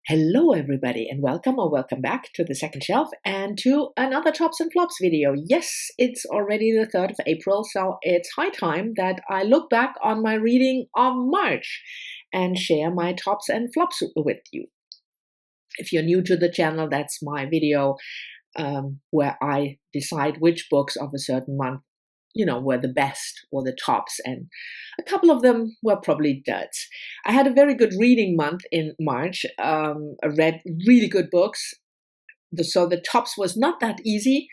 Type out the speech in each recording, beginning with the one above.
Hello everybody and welcome or welcome back to the second shelf and to another Tops and Flops video. Yes, it's already the 3rd of April, so it's high time that I look back on my reading of March and share my tops and flops with you. If you're new to the channel, that's my video where I decide which books of a certain month were the best or the tops, and a couple of them were probably duds. I had a very good reading month in March. I read really good books, so the tops was not that easy.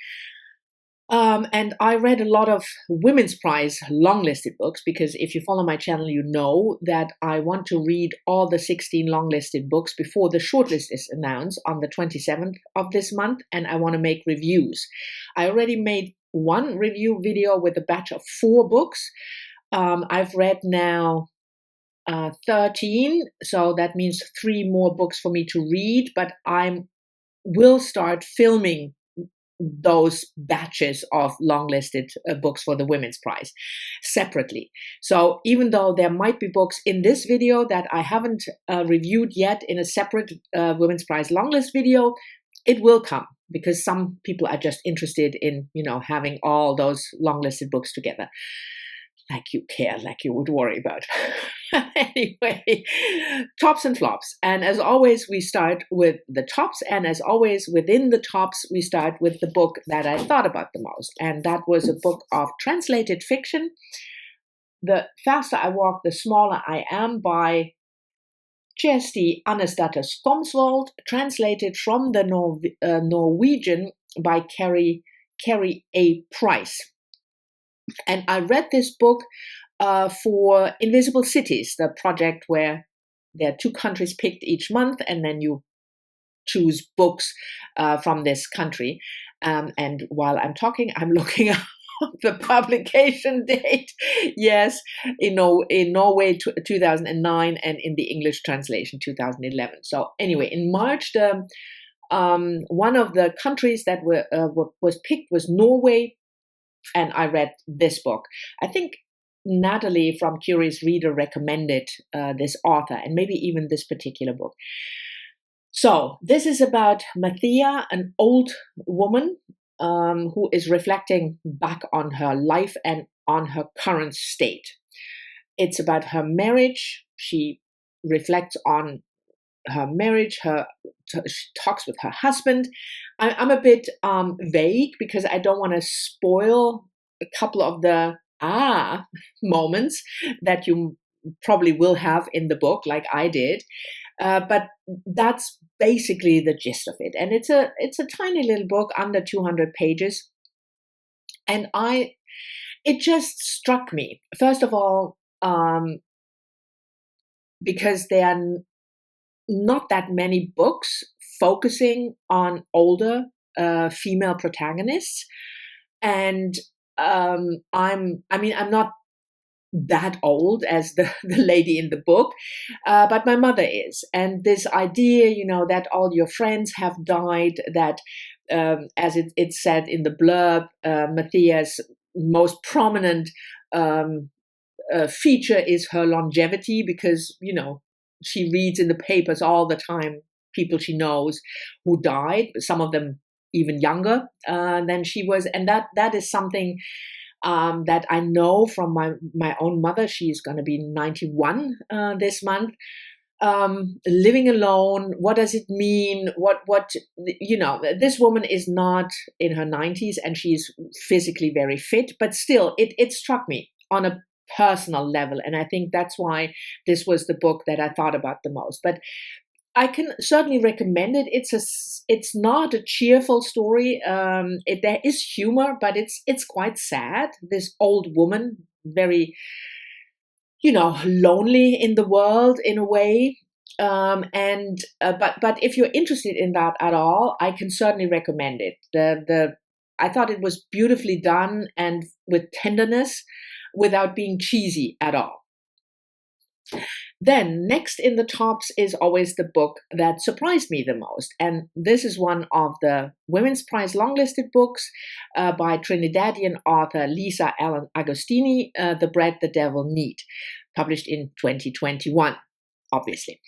And I read a lot of Women's Prize long-listed books, because if you follow my channel, you know that I want to read all the 16 long-listed books before the shortlist is announced on the 27th of this month, and I want to make reviews. I already made one review video with a batch of 4 books. I've read now 13, so that means 3 more books for me to read, but I will start filming those batches of long-listed books for the Women's Prize separately. So even though there might be books in this video that I haven't reviewed yet in a separate Women's Prize longlist video, it will come, because some people are just interested in, having all those long-listed books together. Like you care, like you would worry about. Anyway, tops and flops. And as always, we start with the tops. And as always, within the tops, we start with the book that I thought about the most. And that was a book of translated fiction. The Faster I Walk, the Smaller I Am, by Kjersti Annesdatter Skomsvold, translated from the Norwegian by Carrie A. Price. And I read this book for Invisible Cities, the project where there are 2 countries picked each month, and then you choose books from this country. And while I'm talking, I'm looking up the publication date. Yes, in Norway 2009, and in the English translation 2011. So anyway, in March, one of the countries that was picked was Norway, and I read this book. I think Natalie from Curious Reader recommended this author, and maybe even this particular book. So this is about Mathia, an old woman who is reflecting back on her life and on her current state. It's about her marriage. She reflects on her marriage. She talks with her husband. I'm a bit vague, because I don't want to spoil a couple of the moments that you probably will have in the book, like I did. But that's basically the gist of it. And it's a tiny little book, under 200 pages. And it just struck me, first of all, because there are not that many books focusing on older female protagonists. And I'm not that old as the lady in the book, but my mother is. And this idea, that all your friends have died, that as it's said in the blurb, Mathia's most prominent feature is her longevity, because, she reads in the papers all the time people she knows who died, some of them even younger than she was. And that is something that I know from my own mother. She's going to be 91 this month. Living alone, what does it mean? This woman is not in her 90s, and she's physically very fit, but still it struck me on a personal level. And I think that's why this was the book that I thought about the most. But I can certainly recommend it. It's not a cheerful story. There is humor, but it's quite sad. This old woman, very, lonely in the world in a way. But if you're interested in that at all, I can certainly recommend it. I thought it was beautifully done and with tenderness, without being cheesy at all. Then next in the tops is always the book that surprised me the most. And this is one of the Women's Prize longlisted books by Trinidadian author Lisa Allen Agostini, The Bread the Devil Need, published in 2021. obviously.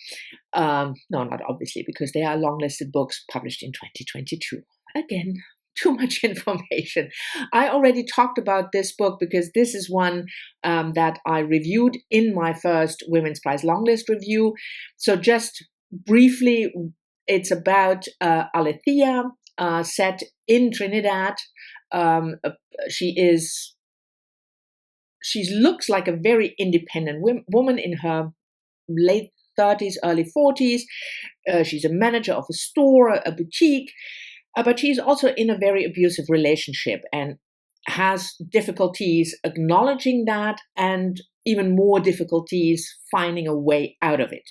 No, not obviously, because they are long-listed books published in 2022. Again, too much information. I already talked about this book because this is one that I reviewed in my first Women's Prize longlist review. So just briefly, it's about Alethea, set in Trinidad. She looks like a very independent woman in her late 30s, early 40s. She's a manager of a store, a boutique, but she's also in a very abusive relationship and has difficulties acknowledging that and even more difficulties finding a way out of it.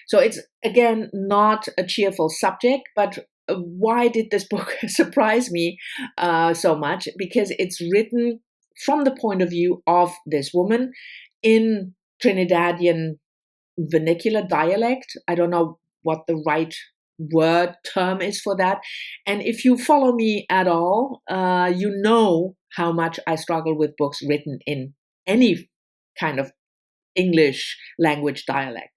So it's, again, not a cheerful subject, but why did this book surprise me so much? Because it's written from the point of view of this woman in Trinidadian vernacular dialect. I don't know what the right term is for that. And if you follow me at all, you know how much I struggle with books written in any kind of English language dialect.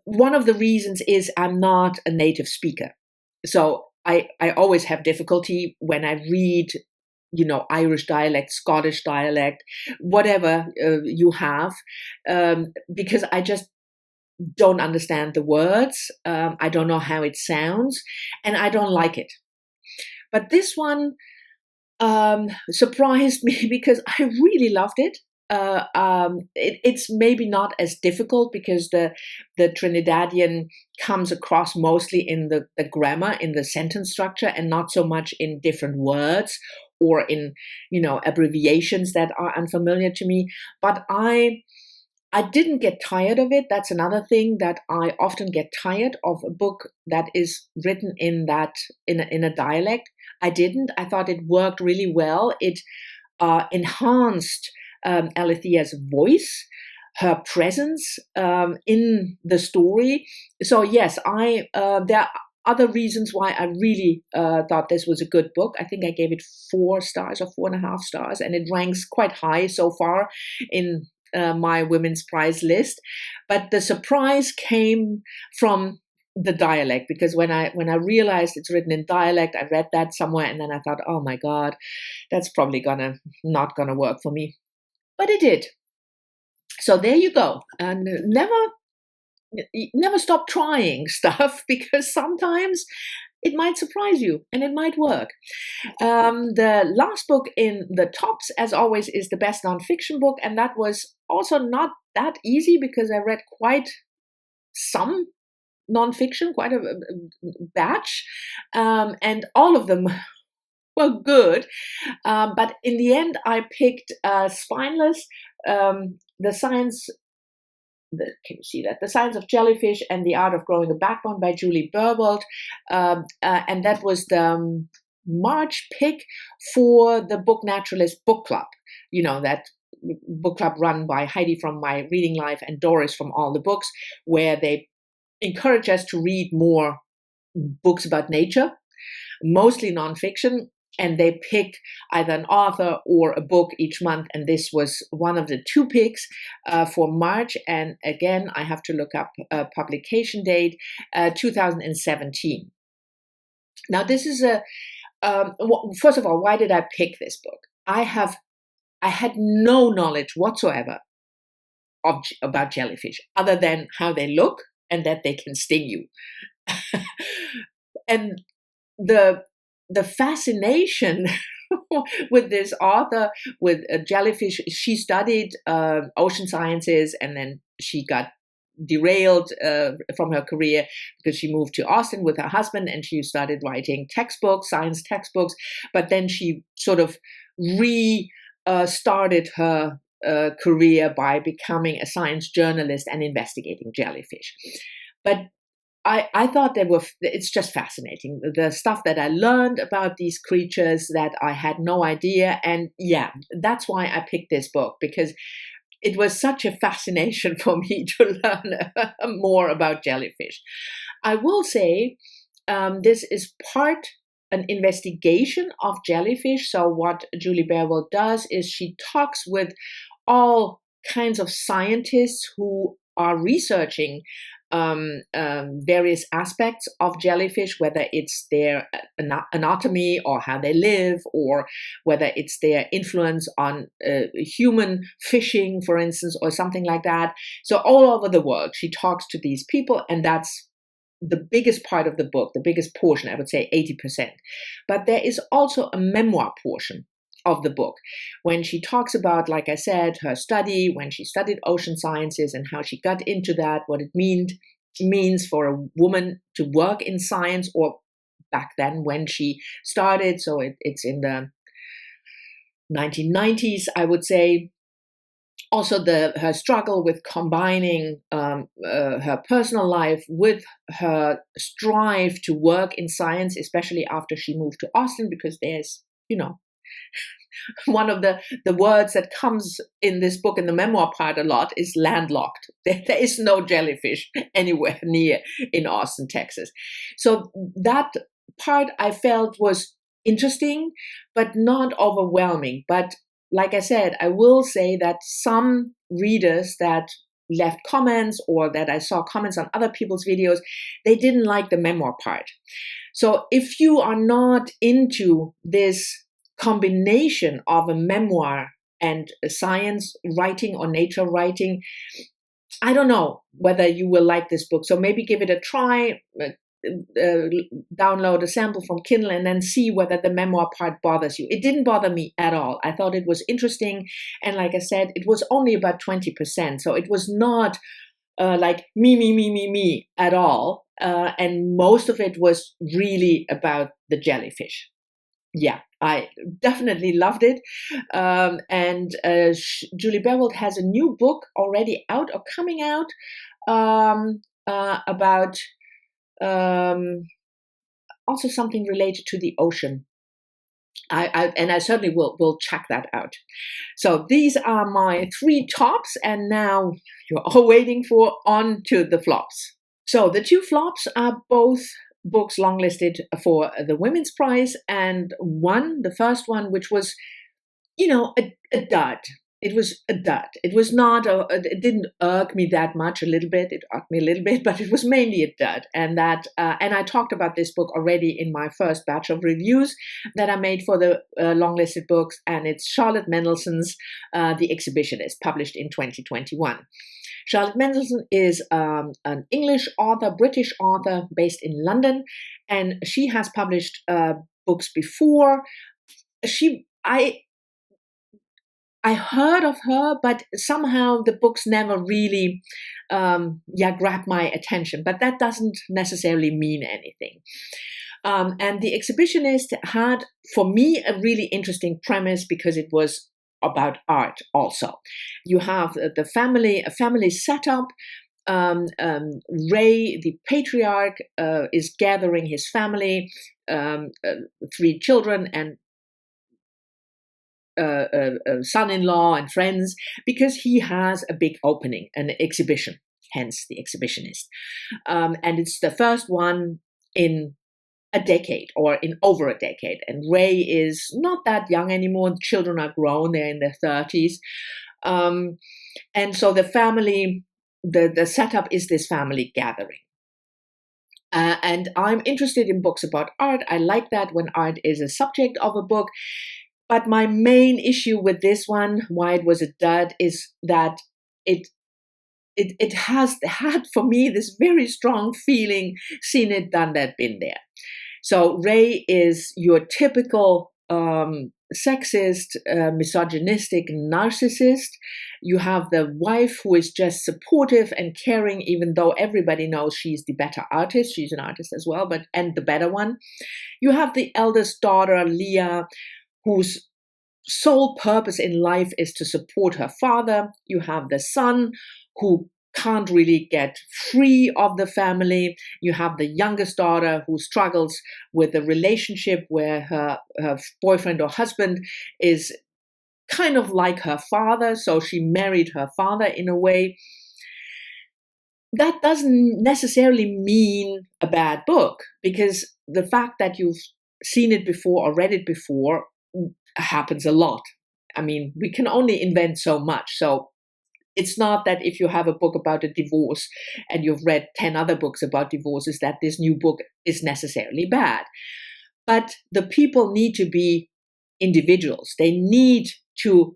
One of the reasons is I'm not a native speaker. So I always have difficulty when I read, Irish dialect, Scottish dialect, whatever you have, because I just don't understand the words. I don't know how it sounds, and I don't like it. But this one surprised me because I really loved it. It's maybe not as difficult because the Trinidadian comes across mostly in the grammar, in the sentence structure, and not so much in different words or in abbreviations that are unfamiliar to me. But I didn't get tired of it. That's another thing, that I often get tired of a book that is written in a dialect. I didn't. I thought it worked really well. It enhanced Alethea's voice, her presence in the story. So yes, there are other reasons why I really thought this was a good book. I think I gave it 4 stars or 4.5 stars, and it ranks quite high so far in my Women's Prize list. But the surprise came from the dialect, because when I realized it's written in dialect, I read that somewhere, and then I thought, oh my God, that's probably not gonna work for me. But it did. So there you go. And never stop trying stuff, because sometimes it might surprise you and it might work. The last book in the tops, as always, is the best nonfiction book. And that was also not that easy, because I read quite some nonfiction, quite a batch, and all of them were good. But in the end, I picked Spineless, The Science. Can you see that? The Science of Jellyfish and the Art of Growing a Backbone by Julie Burbold. And that was the March pick for the Book Naturalist Book Club. That book club run by Heidi from My Reading Life and Doris from All the Books, where they encourage us to read more books about nature, mostly nonfiction. And they pick either an author or a book each month. And this was one of the 2 picks for March. And again, I have to look up a publication date, 2017. Now, this is first of all, why did I pick this book? I had no knowledge whatsoever about jellyfish, other than how they look and that they can sting you. And the fascination with this author, with jellyfish, she studied ocean sciences, and then she got derailed from her career because she moved to Austin with her husband, and she started writing science textbooks. But then she sort of started her career by becoming a science journalist and investigating jellyfish. But I thought it's just fascinating, the stuff that I learned about these creatures that I had no idea. And yeah, that's why I picked this book, because it was such a fascination for me to learn more about jellyfish. I will say this is part an investigation of jellyfish. So what Julie Burbold does is she talks with all kinds of scientists who are researching various aspects of jellyfish, whether it's their anatomy or how they live, or whether it's their influence on human fishing, for instance, or something like that. So all over the world, she talks to these people, and that's the biggest part of the book, the biggest portion, I would say 80%. But there is also a memoir portion of the book, when she talks about, like I said, her study, when she studied ocean sciences and how she got into that, what it means for a woman to work in science, or back then when she started. So it's in the 1990s, I would say. Also, her struggle with combining her personal life with her strive to work in science, especially after she moved to Austin, because there's, one of the words that comes in this book, in the memoir part a lot, is landlocked. There is no jellyfish anywhere near in Austin, Texas. So that part I felt was interesting, but not overwhelming. But like I said, I will say that some readers that left comments, or that I saw comments on other people's videos, they didn't like the memoir part. So if you are not into this combination of a memoir and a science writing or nature writing, I don't know whether you will like this book. So maybe give it a try, download a sample from Kindle, and then see whether the memoir part bothers you. It didn't bother me at all. I thought it was interesting. And like I said, it was only about 20%. So it was not like me at all. And most of it was really about the jellyfish. Yeah, I definitely loved it. And Julie Bolt has a new book already out or coming out about also something related to the ocean. I certainly will check that out. So these are my 3 tops, and now you're all waiting for on to the flops. So the 2 flops are both books longlisted for the Women's Prize, and the first one, which was, a dud. It was a dud. It was not, it didn't irk me that much. A little bit, it irked me a little bit, but it was mainly a dud. And I talked about this book already in my first batch of reviews that I made for the longlisted books, and it's Charlotte Mendelssohn's The Exhibitionist, published in 2021. Charlotte Mendelssohn is an English author, British author, based in London, and she has published books before. I heard of her, but somehow the books never really grabbed my attention. But that doesn't necessarily mean anything. And The Exhibitionist had, for me, a really interesting premise, because it was about art also. You have a family setup. Ray, the patriarch, is gathering his family, 3 children and son-in-law and friends, because he has a big opening, an exhibition, hence The Exhibitionist. And it's the first one in a decade, or in over a decade. And Ray is not that young anymore. The children are grown, they're in their 30s. And so the family, the setup is this family gathering. And I'm interested in books about art. I like that when art is a subject of a book. But my main issue with this one, why it was a dud, is that it had for me this very strong feeling, seen it, done that, been there. So Ray is your typical sexist, misogynistic narcissist. You have the wife who is just supportive and caring, even though everybody knows she's the better artist. She's an artist as well, and the better one. You have the eldest daughter, Leah, whose sole purpose in life is to support her father. You have the son, who can't really get free of the family. You have the youngest daughter, who struggles with a relationship where her boyfriend or husband is kind of like her father, so she married her father in a way. That doesn't necessarily mean a bad book, because the fact that you've seen it before or read it before happens a lot. I mean, we can only invent so much. So it's not that if you have a book about a divorce and you've read 10 other books about divorces, that this new book is necessarily bad. But the people need to be individuals. They need to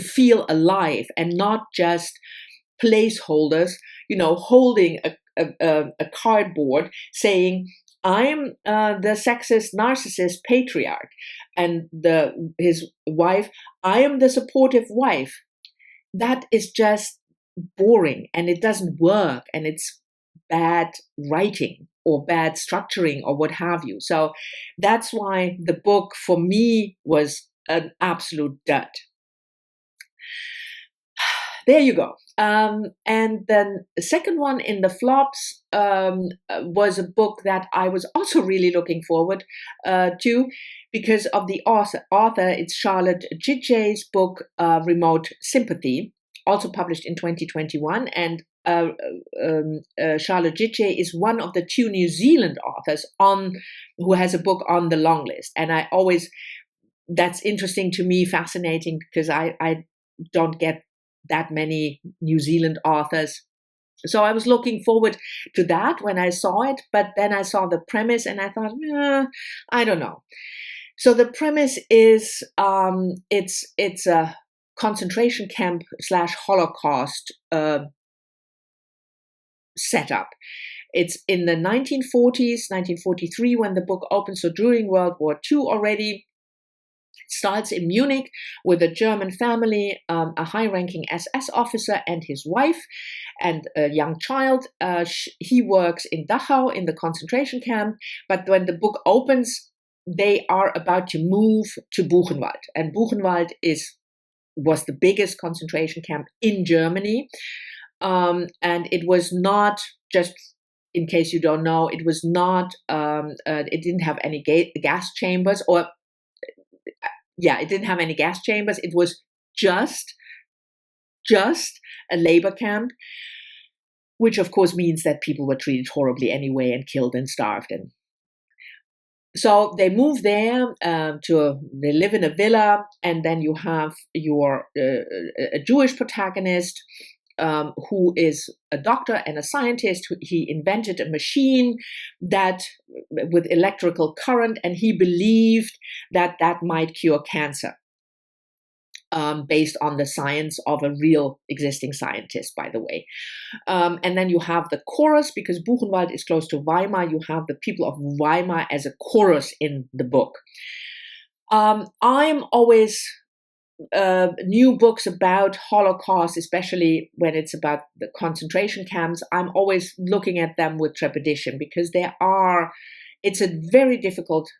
feel alive and not just placeholders, holding a cardboard saying, I'm the sexist, narcissist patriarch, and his wife, I am the supportive wife. That is just boring, and it doesn't work, and it's bad writing or bad structuring or what have you. So that's why the book for me was an absolute dud. There you go. And then the second one in the flops was a book that I was also really looking forward to because of the author. It's Charlotte Gidgey's book, Remote Sympathy, also published in 2021. And Charlotte Gidgey is one of the 2 New Zealand authors who has a book on the long list. And that's interesting to me, fascinating, because I don't get that many New Zealand authors. So I was looking forward to that when I saw it, but then I saw the premise and I thought, I don't know. So the premise is it's a concentration camp / Holocaust setup. It's in the 1940s, 1943 when the book opens, so during World War II already. Starts in Munich with a German family, a high-ranking SS officer and his wife and a young child. He works in Dachau in the concentration camp, but when the book opens, they are about to move to Buchenwald. And Buchenwald was the biggest concentration camp in Germany. And it was not, just in case you don't know, it was not, it didn't have any gas chambers it didn't have any gas chambers. It was just a labor camp, which of course means that people were treated horribly anyway and killed and starved. And so they move there they live in a villa, and then you have a Jewish protagonist who is a doctor and a scientist. He invented a machine with electrical current, and he believed that might cure cancer, based on the science of a real existing scientist, by the way. And then you have the chorus, because Buchenwald is close to Weimar. You have the people of Weimar as a chorus in the book. I'm always new books about Holocaust, especially when it's about the concentration camps, I'm always looking at them with trepidation, because it's a very difficult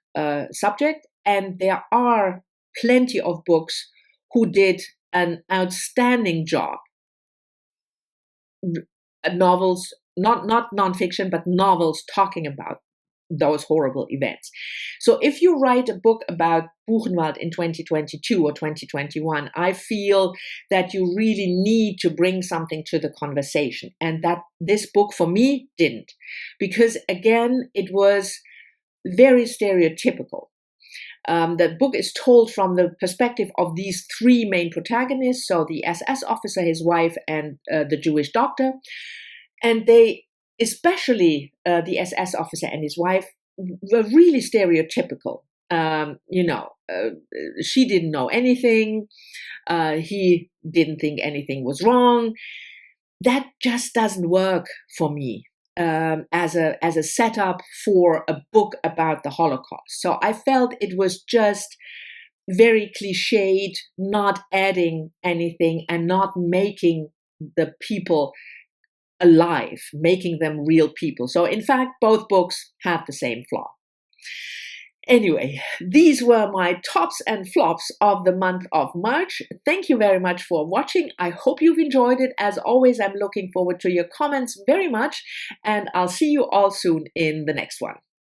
subject, and there are plenty of books who did an outstanding job. Novels, not nonfiction, but novels talking about those horrible events. So if you write a book about Buchenwald in 2022 or 2021, I feel that you really need to bring something to the conversation, and that this book for me didn't, because again, it was very stereotypical. The book is told from the perspective of these 3 main protagonists, so the SS officer, his wife, and the Jewish doctor, and they, especially the SS officer and his wife, were really stereotypical. She didn't know anything. He didn't think anything was wrong. That just doesn't work for me as a setup for a book about the Holocaust. So I felt it was just very cliched, not adding anything and not making the people alive, making them real people. So in fact, both books have the same flaw. Anyway, these were my tops and flops of the month of March. Thank you very much for watching. I hope you've enjoyed it. As always, I'm looking forward to your comments very much, and I'll see you all soon in the next one.